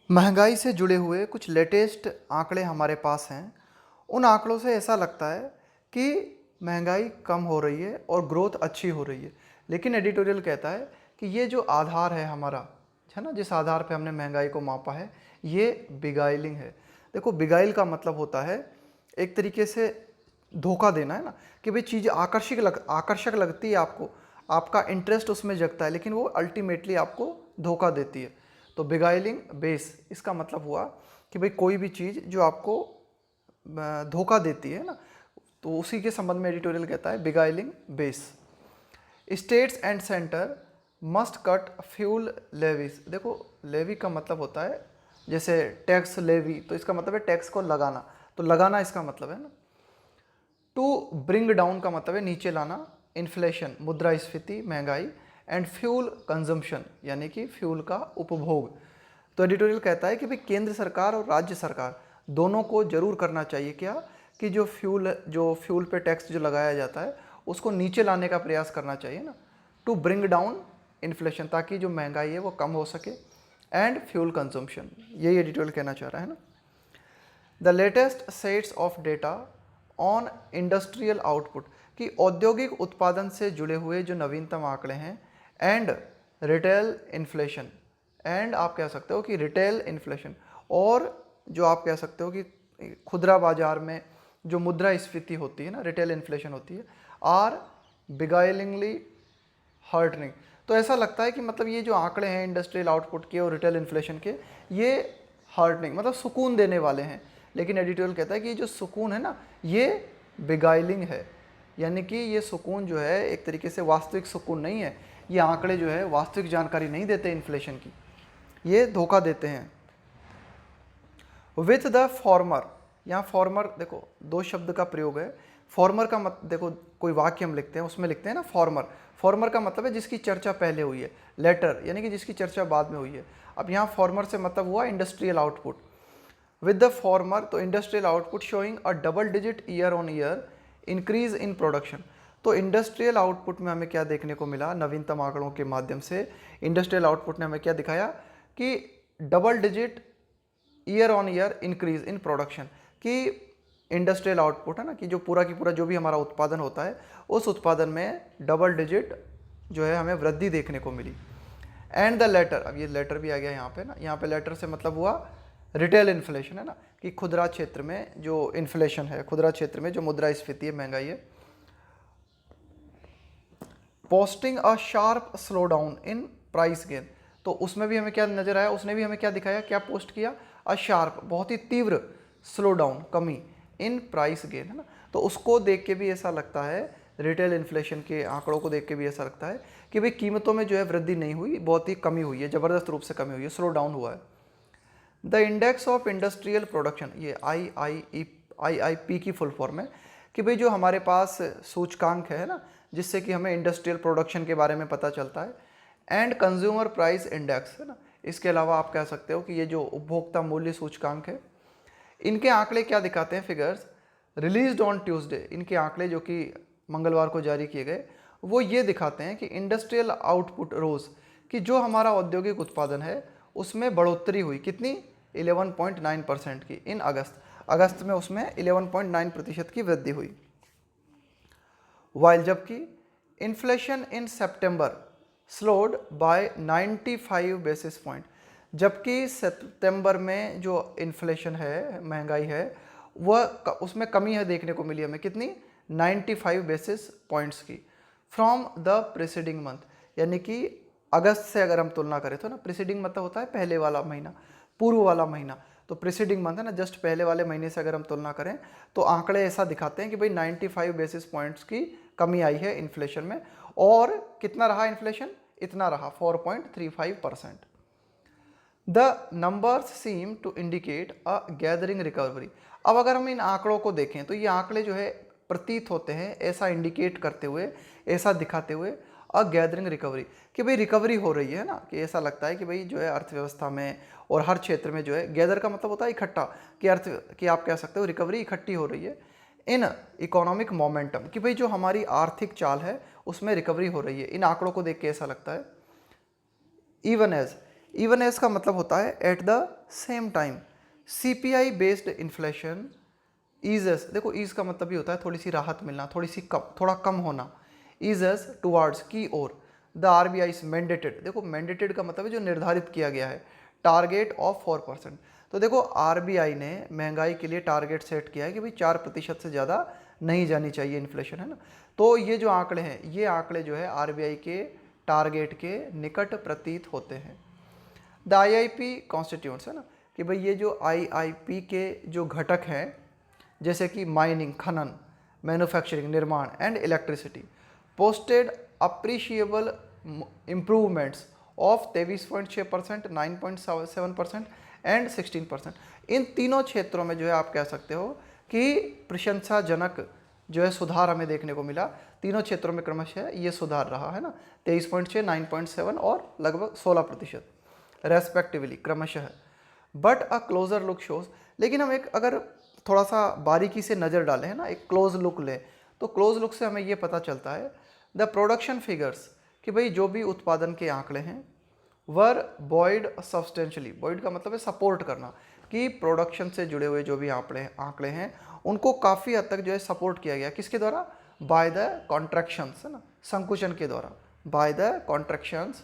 महंगाई से जुड़े हुए कुछ लेटेस्ट आंकड़े हमारे पास हैं। उन आंकड़ों से ऐसा लगता है कि महंगाई कम हो रही है और ग्रोथ अच्छी हो रही है। लेकिन एडिटोरियल कहता है कि ये जो आधार है हमारा, है ना, जिस आधार पे हमने महंगाई को मापा है, ये बिगाइलिंग है। देखो, बिगाइल का मतलब होता है एक तरीके से धोखा देना, है ना, कि भाई चीज़ आकर्षक लगती है आपको, आपका इंटरेस्ट उसमें जगता है, लेकिन वो अल्टीमेटली आपको धोखा देती है। तो बिगाइलिंग बेस, इसका मतलब हुआ कि भाई कोई भी चीज़ जो आपको धोखा देती है ना, तो उसी के संबंध में एडिटोरियल कहता है beguiling base. States and centre must cut fuel levies. देखो, लेवी का मतलब होता है जैसे टैक्स लेवी, तो इसका मतलब है टैक्स को लगाना, तो लगाना इसका मतलब है ना। टू ब्रिंग डाउन का मतलब है नीचे लाना, इन्फ्लेशन मुद्रास्फीति महंगाई, एंड फ्यूल कंजम्पशन यानी कि फ्यूल का उपभोग। तो एडिटोरियल कहता है कि भाई केंद्र सरकार और राज्य सरकार दोनों को जरूर करना चाहिए क्या, कि जो फ्यूल पे टैक्स जो लगाया जाता है उसको नीचे लाने का प्रयास करना चाहिए ना, टू ब्रिंग डाउन इन्फ्लेशन, ताकि जो महंगाई है वो कम हो सके, एंड फ्यूल कंजम्पशन, यही एडिटोरियल कहना चाह रहा है ना। The latest sets of data on industrial output, कि औद्योगिक उत्पादन से जुड़े हुए जो नवीनतम आंकड़े हैं, एंड रिटेल इन्फ्लेशन, एंड आप कह सकते हो कि रिटेल इन्फ्लेशन, और जो आप कह सकते हो कि खुदरा बाजार में जो मुद्रास्फीति होती है ना, रिटेल इन्फ्लेशन होती है, आर बिगाइलिंगली हर्टनिंग। तो ऐसा लगता है कि मतलब ये जो आंकड़े हैं इंडस्ट्रियल आउटपुट के और रिटेल इन्फ्लेशन के, ये हर्टनिंग मतलब सुकून देने वाले हैं। लेकिन एडिटोरियल कहता है कि ये जो सुकून है ना, ये बिगाइलिंग है, यानी कि ये सुकून जो है एक तरीके से वास्तविक सुकून नहीं है। ये आंकड़े जो है वास्तविक जानकारी नहीं देते इन्फ्लेशन की, ये धोखा देते हैं। विथ द फॉर्मर, यहाँ फॉर्मर देखो दो शब्द का प्रयोग है। फॉर्मर का मत देखो, कोई वाक्य हम लिखते हैं उसमें लिखते हैं ना फॉर्मर, फॉर्मर का मतलब है जिसकी चर्चा पहले हुई है। लेटर यानी कि जिसकी चर्चा बाद में हुई है। अब यहाँ फॉर्मर से मतलब हुआ industrial output. With the former, तो industrial output showing a double digit year on year increase in production. तो इंडस्ट्रियल आउटपुट में हमें क्या देखने को मिला, नवीनतम आंकड़ों के माध्यम से इंडस्ट्रियल आउटपुट ने हमें क्या दिखाया कि double digit year on year increase in production, कि इंडस्ट्रियल आउटपुट है ना, कि जो पूरा की पूरा जो भी हमारा उत्पादन होता है उस उत्पादन में डबल डिजिट जो है हमें वृद्धि देखने को मिली। एंड द लेटर, अब ये लेटर भी आ गया यहाँ पे ना, यहाँ पे लेटर से मतलब हुआ रिटेल इन्फ्लेशन, है ना, कि खुदरा क्षेत्र में जो इन्फ्लेशन है, खुदरा क्षेत्र में जो मुद्रास्फीति है, महंगाई है, posting a sharp slow down in price gain. तो उसमें भी हमें क्या नजर आया, उसने भी हमें क्या दिखाया, क्या पोस्ट किया, अ शार्प बहुत ही तीव्र स्लो डाउन कमी इन प्राइस गेन, है ना। तो उसको देख के भी ऐसा लगता है, रिटेल इन्फ्लेशन के आंकड़ों को देख के भी ऐसा लगता है कि भाई कीमतों में जो है वृद्धि नहीं हुई, बहुत ही कमी हुई है, जबरदस्त रूप से कमी हुई है, स्लो डाउन हुआ है। The index of industrial production, ये IIP की फुल फॉर्म है, कि भाई जो हमारे पास सूचकांक है ना, जिससे कि हमें इंडस्ट्रियल प्रोडक्शन के बारे में पता चलता है, एंड कंज्यूमर प्राइस इंडेक्स, है ना। इसके अलावा आप कह सकते हो कि ये जो उपभोक्ता मूल्य सूचकांक है, इनके आंकड़े क्या दिखाते हैं, फिगर्स रिलीज्ड ऑन ट्यूसडे, इनके आंकड़े जो कि मंगलवार को जारी किए गए, वो ये दिखाते हैं कि इंडस्ट्रियल आउटपुट रोज, कि जो हमारा औद्योगिक उत्पादन है उसमें बढ़ोतरी हुई, कितनी, 11.9% की इन अगस्त में उसमें 11.9% की वृद्धि हुई। वाइल जबकि inflation in September slowed by 95 basis point, जबकि सितंबर में जो इन्फ्लेशन है, महंगाई है, वह उसमें कमी है देखने को मिली हमें, कितनी, 95 बेसिस पॉइंट्स की, फ्रॉम द प्रीसीडिंग मंथ, यानी कि अगस्त से अगर हम तुलना करें तो ना, प्रीसीडिंग मतलब होता है पहले वाला महीना, पूर्व वाला महीना, तो प्रीसीडिंग मंथ है ना, जस्ट पहले वाले महीने से अगर हम तुलना करें तो आंकड़े ऐसा दिखाते हैं कि भाई 95 बेसिस पॉइंट्स की कमी आई है इन्फ्लेशन में। और कितना रहा इन्फ्लेशन, इतना रहा 4.35%। The numbers seem to indicate a gathering recovery. अब अगर हम इन आंकड़ों को देखें तो ये आंकड़े जो है प्रतीत होते हैं ऐसा इंडिकेट करते हुए, ऐसा दिखाते हुए, अ गैदरिंग रिकवरी, कि भाई रिकवरी हो रही है ना, कि ऐसा लगता है कि भाई जो है अर्थव्यवस्था में और हर क्षेत्र में जो है, गैदर का मतलब होता है इकट्ठा, कि आप कह सकते हो रिकवरी इकट्ठी हो रही है इन इकोनॉमिक मोमेंटम, कि भाई जो हमारी आर्थिक चाल है उसमें रिकवरी हो रही है, इन आंकड़ों को देख के ऐसा लगता है। इवन एज इवन एज का मतलब होता है at the same time. CPI based inflation eases, देखो ईज का मतलब भी होता है थोड़ी सी राहत मिलना, थोड़ा कम होना। ईजेस टुवार्ड्स की ओर द RBI इज मैंडेटेड, देखो मैंडेटेड का मतलब है जो निर्धारित किया गया है, टारगेट ऑफ 4%। तो देखो RBI ने महंगाई के लिए टारगेट सेट किया है कि भाई 4% से ज़्यादा नहीं जानी चाहिए इन्फ्लेशन, है ना। तो ये जो आंकड़े हैं, ये आंकड़े जो है RBI के टारगेट के निकट प्रतीत होते हैं। द IIP कॉन्स्टिट्यूंट्स, है ना, कि भाई ये जो IIP के जो घटक हैं जैसे कि माइनिंग खनन, मैन्युफैक्चरिंग निर्माण and electricity, posted appreciable improvements of 23.6%, 9.7% and 16%। इन तीनों क्षेत्रों में जो है आप कह सकते हो कि प्रशंसाजनक जो है सुधार हमें देखने को मिला। तीनों क्षेत्रों में क्रमशः ये सुधार रहा, है ना, 23.6, 9.7 और लगभग 16% रेस्पेक्टिवली क्रमशः। But a closure look shows, लेकिन हम एक अगर थोड़ा सा बारीकी से नज़र डालें, है ना, एक क्लोज लुक लें, तो क्लोज लुक से हमें ये पता चलता है द प्रोडक्शन फिगर्स, कि भाई जो भी उत्पादन के आंकड़े हैं वर बॉयड सब्सटेंशियली, बॉयड का मतलब है सपोर्ट करना, कि प्रोडक्शन से जुड़े हुए जो भी आंकड़े हैं उनको काफ़ी हद तक जो है सपोर्ट किया गया, किसके द्वारा, बाय द कॉन्ट्रैक्शंस, है ना, संकुचन के द्वारा, by the contractions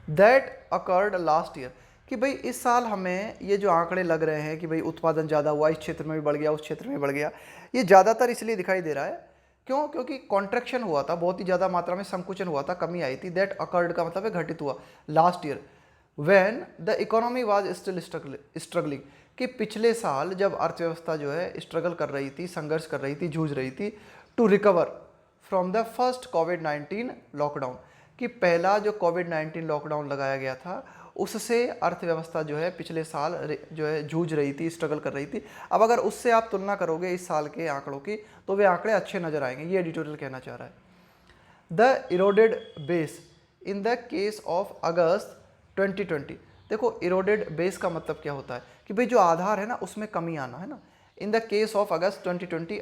that occurred last year, कि भाई इस साल हमें ये जो आंकड़े लग रहे हैं कि भाई उत्पादन ज़्यादा हुआ, इस क्षेत्र में भी बढ़ गया, उस क्षेत्र में बढ़ गया, ये ज़्यादातर इसलिए दिखाई दे रहा है, क्यों, क्योंकि कॉन्ट्रैक्शन हुआ था, बहुत ही ज़्यादा मात्रा में संकुचन हुआ था, कमी आई थी। दैट अकर्ड का मतलब है घटित हुआ last year when the economy was still struggling, कि पिछले साल जब अर्थव्यवस्था जो है स्ट्रगल कर रही थी, संघर्ष कर रही थी, जूझ रही थी, to recover from the first कोविड-19 लॉकडाउन, कि पहला जो कोविड-19 लॉकडाउन लगाया गया था उससे अर्थव्यवस्था जो है पिछले साल जो है जूझ रही थी, स्ट्रगल कर रही थी। अब अगर उससे आप तुलना करोगे इस साल के आंकड़ों की, तो वे आंकड़े अच्छे नजर आएंगे, ये एडिटोरियल कहना चाह रहा है। The eroded base in the case of August 2020, देखो इरोडेड बेस का मतलब क्या होता है, कि भाई जो आधार है ना उसमें कमी आना, है ना। In the case of August 2020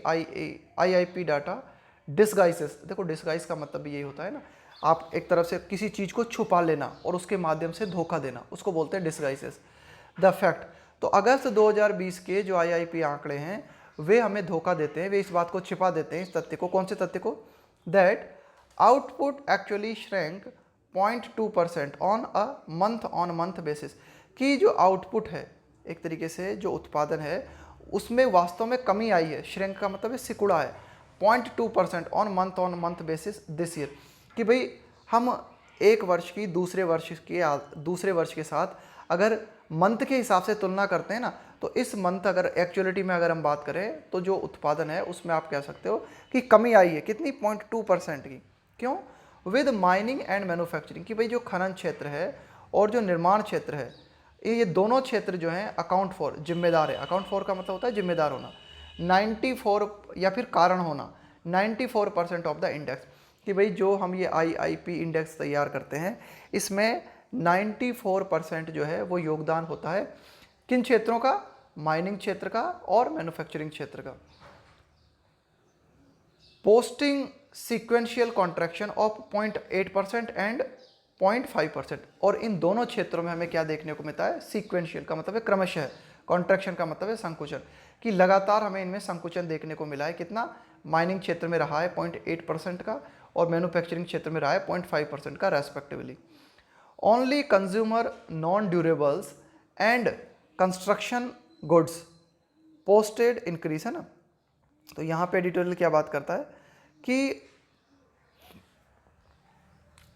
IIP data disguises, देखो डिस्गाइस का मतलब भी यही होता है ना, आप एक तरफ से किसी चीज़ को छुपा लेना और उसके माध्यम से धोखा देना, उसको बोलते हैं डिस्गाइसेस। द फैक्ट, तो अगस्त 2020 के जो IIP आंकड़े हैं वे हमें धोखा देते हैं, वे इस बात को छिपा देते हैं, इस तथ्य को, कौन से तथ्य को, that output actually shrank 0.2% on month basis, कि जो आउटपुट है एक तरीके से जो उत्पादन है उसमें वास्तव में कमी आई है, श्रैंक का मतलब है सिकुड़ा है, 0.2% on month basis this year, कि भाई हम एक वर्ष की दूसरे वर्ष के साथ अगर मंथ के हिसाब से तुलना करते हैं ना, तो इस मंथ अगर एक्चुअलिटी में अगर हम बात करें तो जो उत्पादन है उसमें आप कह सकते हो कि कमी आई है, कितनी, 0.2% की। क्यों, विद माइनिंग एंड मैन्युफैक्चरिंग, कि भाई जो खनन क्षेत्र है और जो निर्माण क्षेत्र है, ये दोनों क्षेत्र जो हैं अकाउंट फॉर, जिम्मेदार है, अकाउंट फॉर का मतलब होता है जिम्मेदार होना, 94 या फिर कारण होना, 94% ऑफ द इंडेक्स, कि भाई जो हम ये IIP इंडेक्स तैयार करते हैं इसमें 94% जो है वो योगदान होता है किन क्षेत्रों का, माइनिंग क्षेत्र का और मैन्युफैक्चरिंग क्षेत्र का। Posting sequential contraction of 0.8% and 0.5%, और इन दोनों क्षेत्रों में हमें क्या देखने को मिलता है, सीक्वेंशियल का मतलब है क्रमशः, कॉन्ट्रैक्शन का मतलब है संकुचन, कि लगातार हमें इनमें संकुचन देखने को मिला है। कितना, माइनिंग क्षेत्र में रहा है 0.8% का और मैन्युफैक्चरिंग क्षेत्र में रहा है 0.5% का respectively. Only consumer non durables and construction goods posted increase, है ना। तो यहाँ पे एडिटोरियल क्या बात करता है कि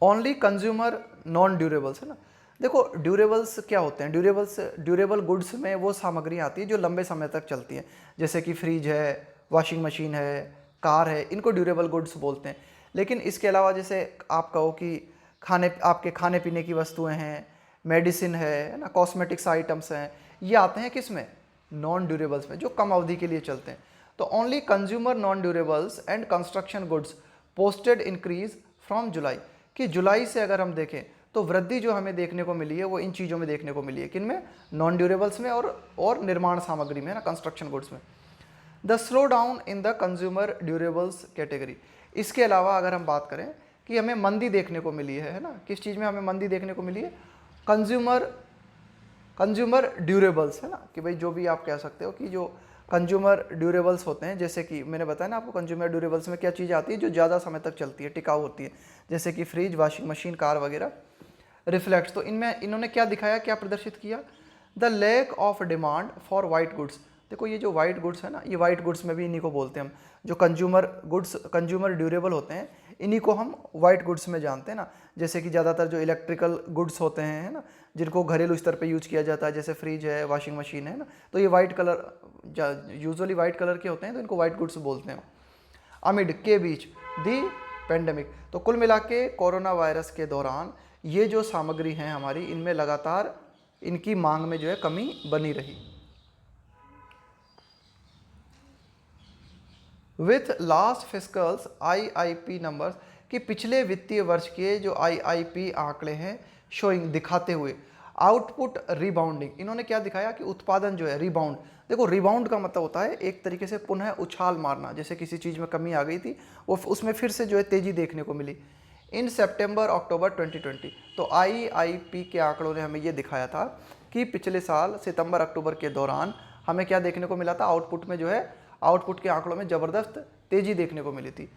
ओनली कंज्यूमर नॉन ड्यूरेबल्स, है ना। देखो ड्यूरेबल्स क्या होते हैं, ड्यूरेबल गुड्स में वो सामग्री आती है जो लंबे समय तक चलती हैं, जैसे कि फ्रिज है, वॉशिंग मशीन है, कार है, इनको ड्यूरेबल गुड्स बोलते हैं। लेकिन इसके अलावा जैसे आप कहो कि आपके खाने पीने की वस्तुएं हैं, मेडिसिन है ना, कॉस्मेटिक्स आइटम्स हैं, ये आते हैं किस में, नॉन ड्यूरेबल्स में, जो कम अवधि के लिए चलते हैं। तो only consumer non durables and construction goods posted increase from जुलाई, कि जुलाई से अगर हम देखें तो वृद्धि जो हमें देखने को मिली है वो इन चीज़ों में देखने को मिली है, किन में, नॉन ड्यूरेबल्स में और निर्माण सामग्री में, ना, कंस्ट्रक्शन गुड्स में। The slow down in the consumer durables category, इसके अलावा अगर हम बात करें कि हमें मंदी देखने को मिली है ना। किस चीज़ में हमें मंदी देखने को मिली है? कंज्यूमर ड्यूरेबल्स, है ना, कि भाई जो भी आप कह सकते हो कि जो कंज्यूमर ड्यूरेबल्स होते हैं, जैसे कि मैंने बताया ना आपको, कंज्यूमर ड्यूरेबल्स में क्या चीज़ आती है जो ज़्यादा समय तक चलती है, टिकाऊ होती है, जैसे कि फ्रिज, वॉशिंग मशीन, कार वगैरह, रिफ्लेक्ट्स। तो इनमें इन्होंने क्या दिखाया, क्या प्रदर्शित किया? The lack of demand for white goods. देखो ये जो वाइट गुड्स है ना, ये वाइट गुड्स में भी इन्हीं को बोलते हैं हम, जो कंज्यूमर गुड्स, कंज्यूमर ड्यूरेबल होते हैं, इन्हीं को हम वाइट गुड्स में जानते हैं ना। जैसे कि ज़्यादातर जो इलेक्ट्रिकल गुड्स होते हैं, है ना, जिनको घरेलू स्तर पे यूज किया जाता है, जैसे फ्रिज है, वॉशिंग मशीन है ना, तो ये white colour, usually white colour के होते हैं, तो इनको वाइट गुड्स बोलते हैं। अमिड के बीच दी पेंडेमिक, तो कुल मिला के कोरोना वायरस के दौरान ये जो सामग्री हैं हमारी, इनमें लगातार इनकी मांग में जो है कमी बनी रही। विथ लास्ट फिस्कल्स आईआईपी नंबर्स, कि पिछले वित्तीय वर्ष के जो आईआईपी आंकड़े हैं शोइंग, दिखाते हुए आउटपुट रिबाउंडिंग, इन्होंने क्या दिखाया कि उत्पादन जो है रिबाउंड। देखो रिबाउंड का मतलब होता है एक तरीके से पुनः उछाल मारना, जैसे किसी चीज़ में कमी आ गई थी वो उसमें फिर से जो है तेज़ी देखने को मिली इन सितंबर अक्टूबर 2020। तो आईआईपी के आंकड़ों ने हमें ये दिखाया था कि पिछले साल सितंबर अक्टूबर के दौरान हमें क्या देखने को मिला था, आउटपुट में जो है, आउटपुट के आंकड़ों में ज़बरदस्त तेज़ी देखने को मिली थी।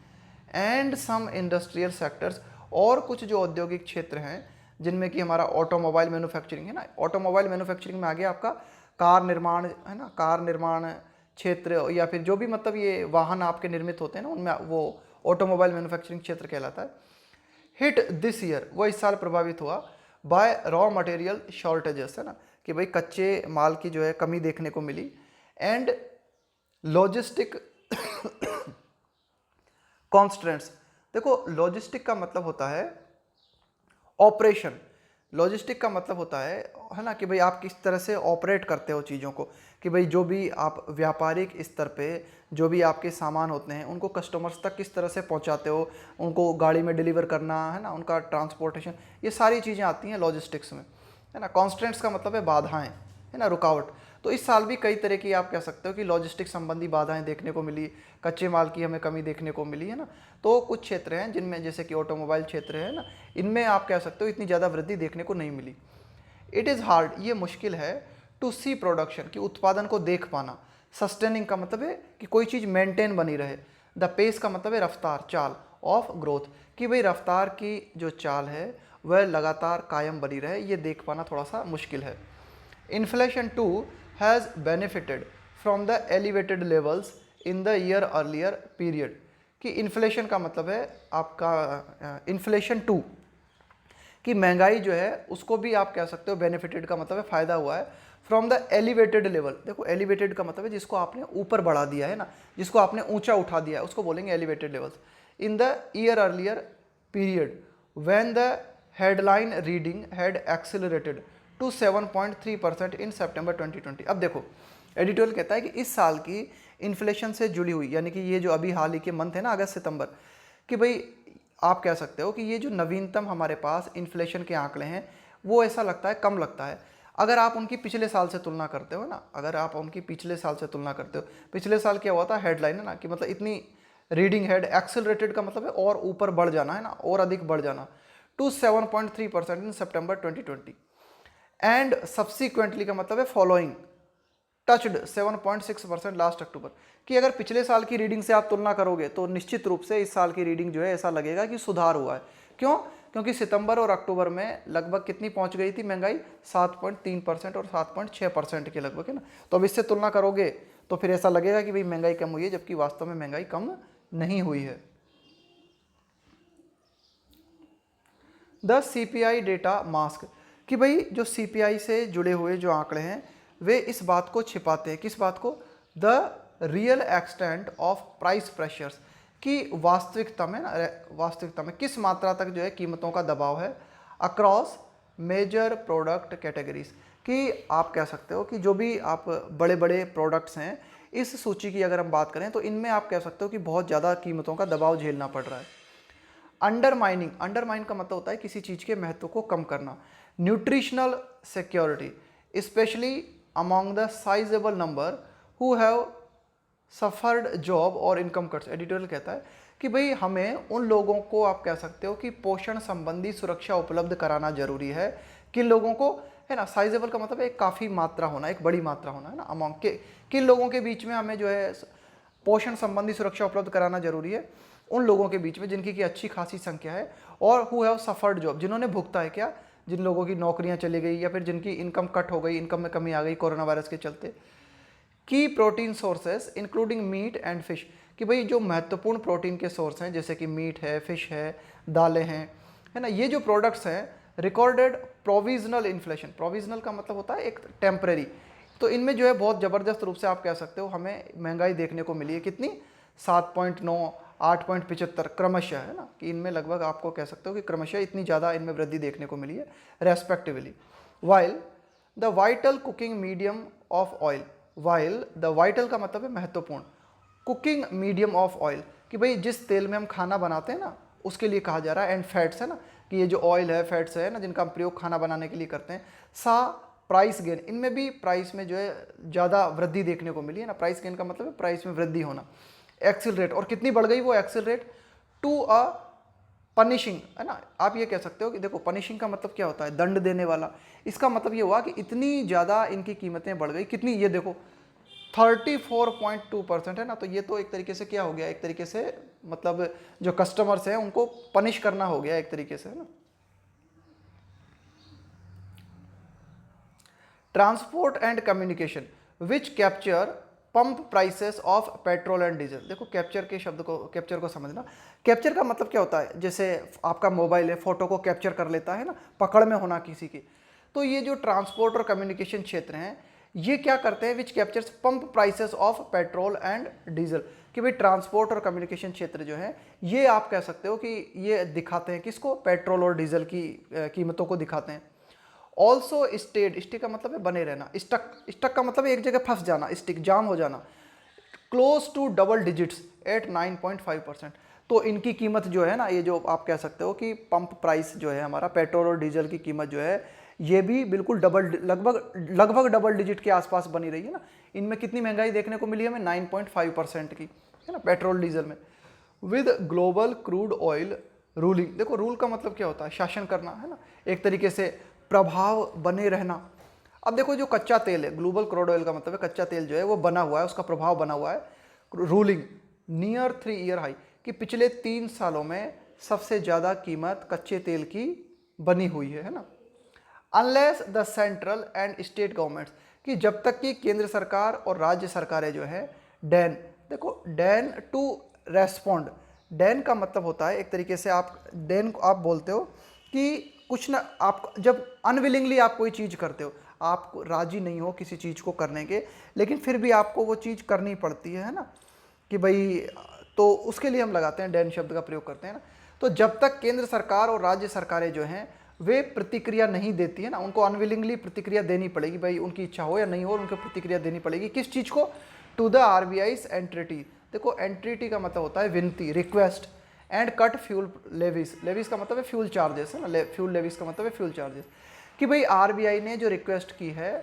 एंड सम इंडस्ट्रियल सेक्टर्स, और कुछ जो औद्योगिक क्षेत्र हैं जिनमें कि हमारा ऑटोमोबाइल मैन्युफैक्चरिंग है ना, ऑटोमोबाइल मैन्युफैक्चरिंग में आ गया आपका कार निर्माण, है ना, कार निर्माण क्षेत्र, या फिर जो भी मतलब ये वाहन आपके निर्मित होते हैं ना, उनमें वो ऑटोमोबाइल मैन्युफैक्चरिंग क्षेत्र कहलाता है। हिट दिस ईयर, वो इस साल प्रभावित हुआ बाय रॉ मटेरियल शॉर्टेजेस, है ना, कि भाई कच्चे माल की जो है कमी देखने को मिली। एंड लॉजिस्टिक कॉन्स्ट्रेंट्स, देखो लॉजिस्टिक का मतलब होता है ऑपरेशन, लॉजिस्टिक का मतलब होता है ना, कि भाई आप किस तरह से ऑपरेट करते हो चीज़ों को, कि भाई जो भी आप व्यापारिक स्तर पे जो भी आपके सामान होते हैं उनको कस्टमर्स तक किस तरह से पहुंचाते हो, उनको गाड़ी में डिलीवर करना, है ना, उनका ट्रांसपोर्टेशन, ये सारी चीज़ें आती हैं लॉजिस्टिक्स में, है ना। कॉन्स्टेंट्स का मतलब है बाधाएं, है ना, रुकावट। तो इस साल भी कई तरह की आप कह सकते हो कि लॉजिस्टिक संबंधी बाधाएं देखने को मिली, कच्चे माल की हमें कमी देखने को मिली, है ना। तो कुछ क्षेत्र हैं जिनमें, जैसे कि ऑटोमोबाइल क्षेत्र है ना, इनमें आप कह सकते हो इतनी ज़्यादा वृद्धि देखने को नहीं मिली। इट इज़ हार्ड, ये मुश्किल है, टू सी प्रोडक्शन, कि उत्पादन को देख पाना। सस्टेनिंग का मतलब है कि कोई चीज़ मेंटेन बनी रहे। द पेस का मतलब है रफ्तार, चाल, ऑफ ग्रोथ, कि भाई रफ्तार की जो चाल है वह लगातार कायम बनी रहे, ये देख पाना थोड़ा सा मुश्किल है। Inflation too has benefited from the elevated levels in the year earlier period, कि इन्फ्लेशन का मतलब है आपका इन्फ्लेशन टू, कि महंगाई जो है उसको भी आप कह सकते हो बेनिफिटेड का मतलब है फ़ायदा हुआ है फ्रॉम द एलिवेटेड लेवल। देखो एलिवेटेड का मतलब है जिसको आपने ऊपर बढ़ा दिया है ना, जिसको आपने ऊंचा उठा दिया है, उसको बोलेंगे elevated levels. In the year earlier period when the headline reading had accelerated to 7.3% in September 2020। अब देखो एडिटोरियल कहता है कि इस साल की इन्फ्लेशन से जुड़ी हुई, यानी कि ये जो अभी हाल ही के मंथ है ना, अगस्त सितंबर, कि भाई आप कह सकते हो कि ये जो नवीनतम हमारे पास इन्फ्लेशन के आंकड़े हैं वो ऐसा लगता है कम लगता है अगर आप उनकी पिछले साल से तुलना करते हो ना, अगर आप उनकी पिछले साल से तुलना करते हो। पिछले साल क्या हुआ था, हेडलाइन है ना, कि मतलब इतनी रीडिंग हेड, एक्सेलरेटेड का मतलब है और ऊपर बढ़ जाना, है ना, और अधिक बढ़ जाना, to 7.3% in September 2020। And subsequently का मतलब है फॉलोइंग टचड 7.6% लास्ट अक्टूबर, कि अगर पिछले साल की रीडिंग से आप तुलना करोगे तो निश्चित रूप से इस साल की रीडिंग जो है ऐसा लगेगा कि सुधार हुआ है। क्यों? क्योंकि सितंबर और अक्टूबर में लगभग कितनी पहुंच गई थी महंगाई, 7.3% और 7.6% के लगभग, है ना। तो अब इससे तुलना करोगे तो फिर ऐसा लगेगा कि भाई महंगाई कम हुई है, जबकि वास्तव में महंगाई कम नहीं हुई है। द सीपीआई डेटा मास्क, कि भाई जो सीपीआई से जुड़े हुए जो आंकड़े हैं वे इस बात को छिपाते हैं, किस बात को, the real extent of price pressures, कि वास्तविकता में ना, वास्तविकता में किस मात्रा तक जो है कीमतों का दबाव है अक्रॉस मेजर प्रोडक्ट कैटेगरीज, कि आप कह सकते हो कि जो भी आप बड़े बड़े प्रोडक्ट्स हैं इस सूची की अगर हम बात करें तो इनमें आप कह सकते हो कि बहुत ज़्यादा कीमतों का दबाव झेलना पड़ रहा है। अंडरमाइनिंग, अंडरमाइन का मतलब होता है किसी चीज़ के महत्व को कम करना। Nutritional security specially among the sizable number who have suffered job और इनकम कट्स। एडिटोरियल कहता है कि भाई हमें उन लोगों को आप कह सकते हो कि पोषण संबंधी सुरक्षा उपलब्ध कराना जरूरी है। किन लोगों को, है ना, साइजेबल का मतलब एक काफ़ी मात्रा होना, एक बड़ी मात्रा होना, है ना, अमाउंट के, किन लोगों के बीच में हमें जो है पोषण संबंधी सुरक्षा उपलब्ध कराना जरूरी है, उन लोगों के बीच में जिनकी की अच्छी खासी संख्या है और हु हैव सफर्ड जॉब, जिन्होंने भुगता है क्या, जिन लोगों की नौकरियां चली गई या फिर जिनकी इनकम कट हो गई, इनकम में कमी आ गई कोरोना वायरस के चलते। की protein sources including meat and fish, कि भाई जो महत्वपूर्ण प्रोटीन के सोर्स हैं जैसे कि मीट है, फिश है, दालें हैं, है ना, ये जो प्रोडक्ट्स हैं रिकॉर्डेड प्रोविजनल इन्फ्लेशन, प्रोविजनल का मतलब होता है एक टेम्परेरी, तो इनमें जो है बहुत ज़बरदस्त रूप से आप कह सकते हो हमें महंगाई देखने को मिली है। कितनी, 7.9, 8.75 क्रमशः, है ना, कि इनमें लगभग आपको कह सकते हो कि क्रमशः इतनी ज़्यादा इनमें वृद्धि देखने को मिली है respectively. While the vital cooking medium of oil, while the vital का मतलब है महत्वपूर्ण, कुकिंग मीडियम ऑफ ऑयल, कि भाई जिस तेल में हम खाना बनाते हैं ना उसके लिए कहा जा रहा है, एंड फैट्स, है ना, कि ये जो ऑयल है, फैट्स है ना, जिनका हम प्रयोग खाना बनाने के लिए करते हैं, सा प्राइस गेन, इनमें भी प्राइस में जो है ज़्यादा वृद्धि देखने को मिली है ना, प्राइस गेन का मतलब है प्राइस में वृद्धि होना। एक्सिलरेट, और कितनी बढ़ गई वो एक्सिलरेट, टू अ पनिशिंग, है ना, आप ये कह सकते हो कि देखो पनिशिंग का मतलब क्या होता है, दंड देने वाला, इसका मतलब ये हुआ कि इतनी ज़्यादा इनकी कीमतें बढ़ गई, कितनी, ये देखो 34.2%, है ना, तो ये तो एक तरीके से क्या हो गया, एक तरीके से मतलब जो कस्टमर्स हैं उनको पनिश करना हो गया एक तरीके से, है ना। Transport and communication which capture pump prices of petrol and diesel, देखो कैप्चर के शब्द को, कैप्चर को समझना, कैप्चर का मतलब क्या होता है, जैसे आपका मोबाइल है फोटो को कैप्चर कर लेता है ना, पकड़ में होना किसी की, तो ये जो ट्रांसपोर्ट और कम्युनिकेशन क्षेत्र हैं ये क्या करते हैं, which captures pump prices of petrol and diesel, कि भाई ट्रांसपोर्ट और कम्युनिकेशन क्षेत्र जो है ये आप कह सकते हो कि ये दिखाते हैं किसको, पेट्रोल और डीजल की कीमतों को दिखाते हैं। ऑल्सो स्टेड, स्टिक का मतलब है बने रहना, स्टक, स्टक का मतलब है एक जगह फंस जाना, स्टिक जाम हो जाना, close to double digits at 9.5%, तो इनकी कीमत जो है ना, ये जो आप कह सकते हो कि पंप प्राइस जो है हमारा पेट्रोल और डीजल की कीमत जो है ये भी बिल्कुल डबल, लगभग डबल डिजिट के आसपास बनी रही है ना। इनमें कितनी महंगाई देखने को मिली है हमें, 9.5% की, है ना, पेट्रोल डीजल में। With global crude oil ruling, देखो रूल का मतलब क्या होता है, शासन करना, है ना, एक तरीके से प्रभाव बने रहना। अब देखो जो कच्चा तेल है, ग्लोबल क्रूड ऑयल का मतलब है कच्चा तेल जो है वो बना हुआ है, उसका प्रभाव बना हुआ है, रूलिंग नियर 3 ईयर हाई, कि पिछले 3 सालों में सबसे ज़्यादा कीमत कच्चे तेल की बनी हुई है ना। Unless the central and state governments, कि जब तक कि केंद्र सरकार और राज्य सरकारें जो है डैन, देखो डैन टू रेस्पॉन्ड, डैन का मतलब होता है एक तरीके से आप डैन को आप बोलते हो कि कुछ ना, आप जब अनविलिंगली आप कोई चीज़ करते हो, आप राजी नहीं हो किसी चीज़ को करने के, लेकिन फिर भी आपको वो चीज़ करनी पड़ती है ना, कि भाई, तो उसके लिए हम लगाते हैं डैन शब्द का प्रयोग करते हैं ना। तो जब तक केंद्र सरकार और राज्य सरकारें जो हैं वे प्रतिक्रिया नहीं देती है ना, उनको अनविलिंगली प्रतिक्रिया देनी पड़ेगी, भाई उनकी इच्छा हो या नहीं हो उनको प्रतिक्रिया देनी पड़ेगी, किस चीज़ को, टू द आरबीआई's एंट्रिटी, देखो एंट्रिटी का मतलब होता है विनती, request, and cut fuel levies, levies का मतलब है फ्यूल चार्जेस, है ना, फ्यूल लेवीज का मतलब है फ्यूल चार्जेस, कि भाई आरबीआई ने जो रिक्वेस्ट की है,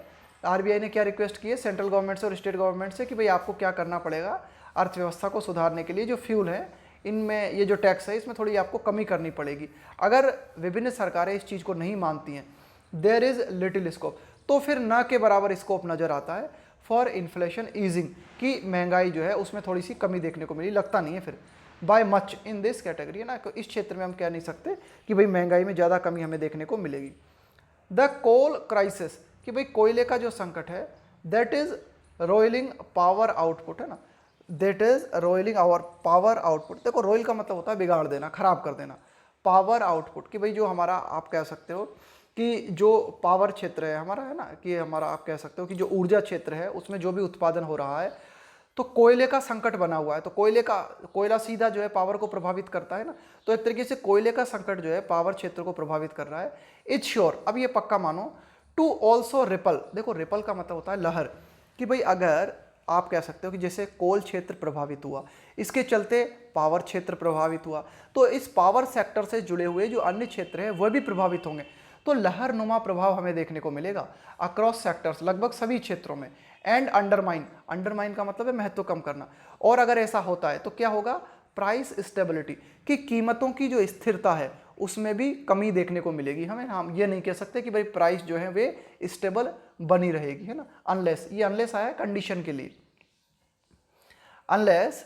आरबीआई ने क्या रिक्वेस्ट की है सेंट्रल गवर्नमेंट से और स्टेट गवर्नमेंट से, कि भाई आपको क्या करना पड़ेगा अर्थव्यवस्था को सुधारने के लिए, जो फ्यूल है इनमें ये जो टैक्स है इसमें थोड़ी आपको कमी करनी पड़ेगी। अगर विभिन्न सरकारें इस चीज़ को नहीं मानती हैं, देयर इज़ लिटिल स्कोप, तो फिर न के बराबर स्कोप नज़र आता है फॉर इन्फ्लेशन ईजिंग, की महंगाई जो है उसमें थोड़ी सी कमी देखने को मिली, लगता नहीं है फिर by much in this category, है ना, इस क्षेत्र में हम कह नहीं सकते कि भाई महंगाई में ज़्यादा कमी हमें देखने को मिलेगी। द कोल क्राइसिस, कि भाई कोयले का जो संकट है, that is roiling power output, है ना, that is roiling our power output, देखो रोइल का मतलब होता है बिगाड़ देना, खराब कर देना, पावर आउटपुट, कि भाई जो हमारा आप कह सकते हो कि जो पावर क्षेत्र है हमारा, है ना, कि हमारा आप कह सकते हो कि जो ऊर्जा क्षेत्र है उसमें जो भी उत्पादन हो रहा है, तो कोयले का संकट बना हुआ है, तो कोयला सीधा जो है पावर को प्रभावित करता है ना, तो एक तरीके से कोयले का संकट जो है पावर क्षेत्र को प्रभावित कर रहा है। इट्स श्योर, अब ये पक्का मानो, टू ऑल्सो रिपल, देखो रिपल का मतलब होता है लहर, कि भाई अगर आप कह सकते हो कि जैसे कोल क्षेत्र प्रभावित हुआ, इसके चलते पावर क्षेत्र प्रभावित हुआ, तो इस पावर सेक्टर से जुड़े हुए जो अन्य क्षेत्र हैं वह भी प्रभावित होंगे, तो लहरनुमा प्रभाव हमें देखने को मिलेगा अक्रॉस सेक्टर्स, लगभग सभी क्षेत्रों में। एंड अंडरमाइन, अंडरमाइन का मतलब है महत्व कम करना, और अगर ऐसा होता है तो क्या होगा, प्राइस स्टेबिलिटी, कि कीमतों की जो स्थिरता है उसमें भी कमी देखने को मिलेगी हमें। हम ये नहीं कह सकते कि भाई प्राइस जो है वे स्टेबल बनी रहेगी, है ना। अनलेस, ये अनलेस आया कंडीशन के लिए, अनलेस,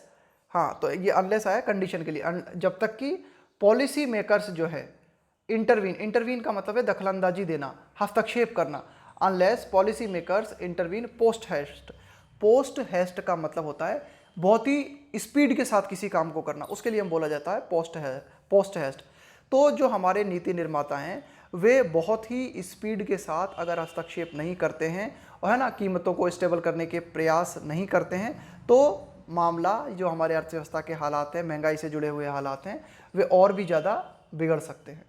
हाँ तो ये अनलेस आया कंडीशन के लिए, जब तक कि पॉलिसी मेकर्स जो है इंटरवीन, इंटरवीन का मतलब है दखलंदाजी देना, हस्तक्षेप करना। Unless policy makers intervene post haste, post haste का मतलब होता है बहुत ही स्पीड के साथ किसी काम को करना, उसके लिए हम बोला जाता है पोस्ट हेस्ट। तो जो हमारे नीति निर्माता हैं वे बहुत ही स्पीड के साथ अगर हस्तक्षेप नहीं करते हैं और है ना कीमतों को स्टेबल करने के प्रयास नहीं करते हैं, तो मामला जो हमारे अर्थव्यवस्था के हालात हैं, महंगाई से जुड़े हुए हालात हैं, वे और भी ज़्यादा बिगड़ सकते हैं।